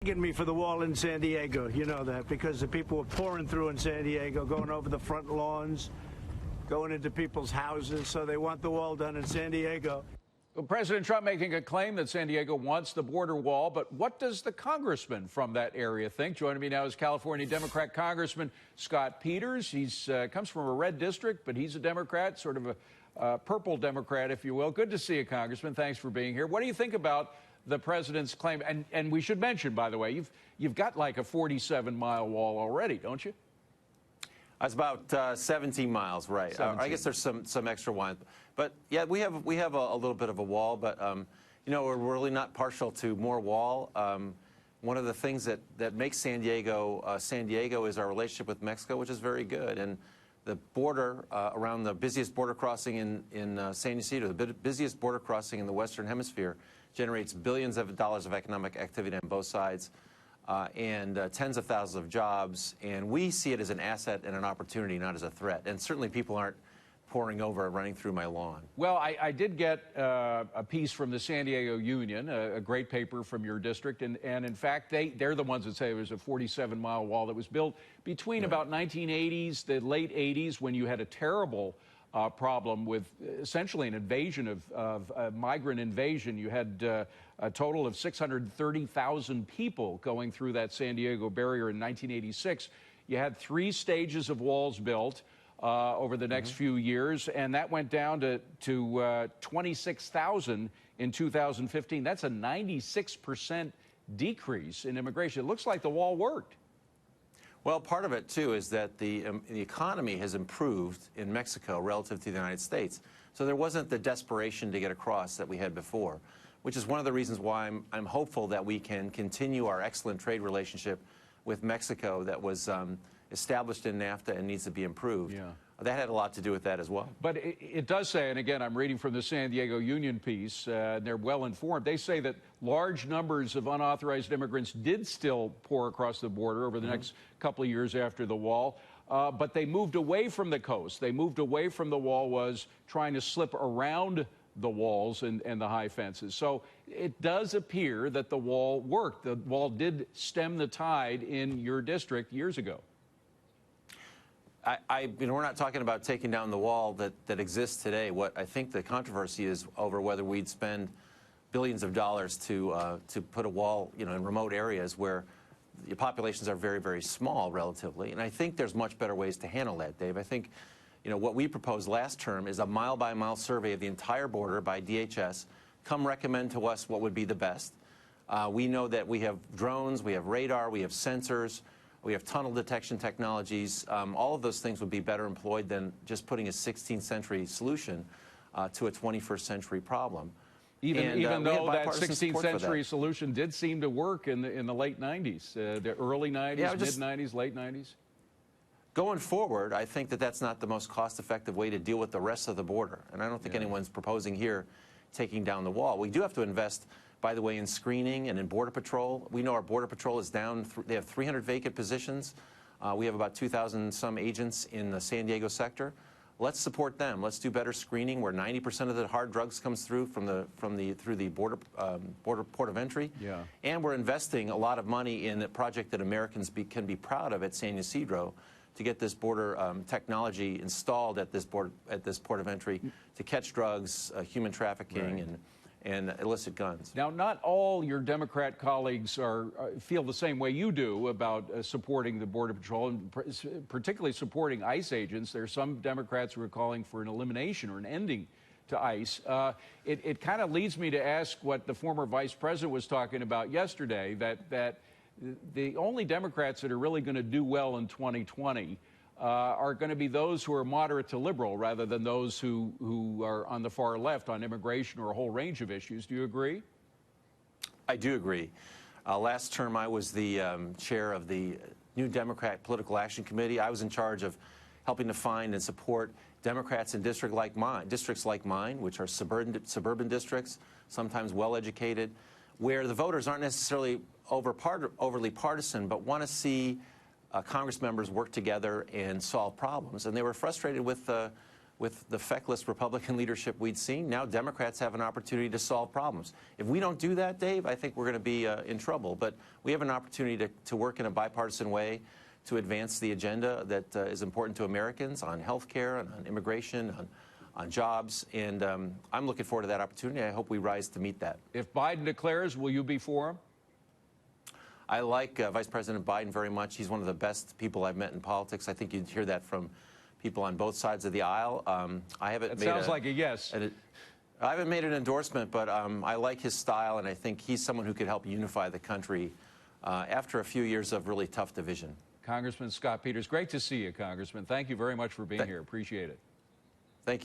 begging me for the wall in San Diego. You know that, because the people were pouring through in San Diego, going over the front lawns, going into people's houses. So they want the wall done in San Diego. Well, President Trump making a claim that San Diego wants the border wall, but what does the congressman from that area think? Joining me now is California Democrat Congressman Scott Peters. He's comes from a red district, but he's a Democrat, sort of a purple Democrat, if you will. Good to see you, Congressman. Thanks for being here. What do you think about the president's claim? And we should mention, by the way, you've got like a 47-mile wall already, don't you? It's about 17 miles, right? 17. I guess there's some extra ones, but yeah, we have a little bit of a wall, but you know, we're really not partial to more wall. One of the things that makes San Diego is our relationship with Mexico, which is very good, and the border around the busiest border crossing in San Ysidro, the busiest border crossing in the Western Hemisphere, generates billions of dollars of economic activity on both sides. And tens of thousands of jobs, and we see it as an asset and an opportunity, not as a threat. And certainly people aren't pouring over and running through my lawn. Well, I did get a piece from the San Diego Union, a great paper from your district, and in fact, they're the ones that say it was a 47-mile wall that was built between about 1980s, the late 80s, when you had a terrible problem with essentially an invasion of migrant invasion. You had a total of 630,000 people going through that San Diego barrier in 1986. You had 3 stages of walls built over the next few years, and that went down to 26,000 in 2015. That's a 96% decrease in immigration. It looks like the wall worked. Well, part of it, too, is that the economy has improved in Mexico relative to the United States. So there wasn't the desperation to get across that we had before, which is one of the reasons why I'm hopeful that we can continue our excellent trade relationship with Mexico that was established in NAFTA and needs to be improved. Yeah. That had a lot to do with that as well. But it does say, and again, I'm reading from the San Diego Union piece, they're well informed. They say that large numbers of unauthorized immigrants did still pour across the border over the next couple of years after the wall, but they moved away from the coast. They moved away from the wall, was trying to slip around the walls and the high fences. So it does appear that the wall worked. The wall did stem the tide in your district years ago. You know, we're not talking about taking down the wall that exists today. What I think the controversy is over whether we'd spend billions of dollars to put a wall, you know, in remote areas where the populations are very, very small relatively. And I think there's much better ways to handle that, Dave. I think, you know, what we proposed last term is a mile-by-mile survey of the entire border by DHS. Come recommend to us what would be the best. We know that we have drones, we have radar, we have sensors, we have tunnel detection technologies. All of those things would be better employed than just putting a 16th century solution to a 21st century problem. Even though that 16th century solution did seem to work in the late 90s, the early 90s, mid-90s, late 90s? Going forward, I think that that's not the most cost-effective way to deal with the rest of the border. And I don't think anyone's proposing here taking down the wall. We do have to invest, by the way, in screening and in Border Patrol. We know our Border Patrol is down. They have 300 vacant positions. We have about 2,000 some agents in the San Diego sector. Let's support them. Let's do better screening, where 90% of the hard drugs comes through through the border port of entry. Yeah. And we're investing a lot of money in a project that Americans can be proud of at San Ysidro, to get this border technology installed at this port of entry to catch drugs, human trafficking, and illicit guns. Now, not all your Democrat colleagues feel the same way you do about supporting the Border Patrol, and particularly supporting ICE agents. There are some Democrats who are calling for an elimination or an ending to ICE. It kind of leads me to ask what the former vice president was talking about yesterday, that the only Democrats that are really going to do well in 2020 are going to be those who are moderate to liberal, rather than those who are on the far left on immigration or a whole range of issues. Do you agree? I do agree. Last term, I was the chair of the New Democrat Political Action Committee. I was in charge of helping to find and support Democrats in districts like mine, which are suburban districts, sometimes well-educated, where the voters aren't necessarily overly partisan, but want to see Congress members work together and solve problems. And they were frustrated with with the feckless Republican leadership we'd seen, now Democrats have an opportunity to solve problems. If we don't do that, Dave, I think we're going to be in trouble. But we have an opportunity to work in a bipartisan way to advance the agenda that is important to Americans on health care, on immigration, on jobs. And I'm looking forward to that opportunity. I hope we rise to meet that. If Biden declares, will you be for him? I like Vice President Biden very much. He's one of the best people I've met in politics. I think you'd hear that from people on both sides of the aisle. I haven't That made sounds like a yes. I haven't made an endorsement, but I like his style, and I think he's someone who could help unify the country after a few years of really tough division. Congressman Scott Peters, great to see you, Congressman. Thank you very much for being here. Appreciate it.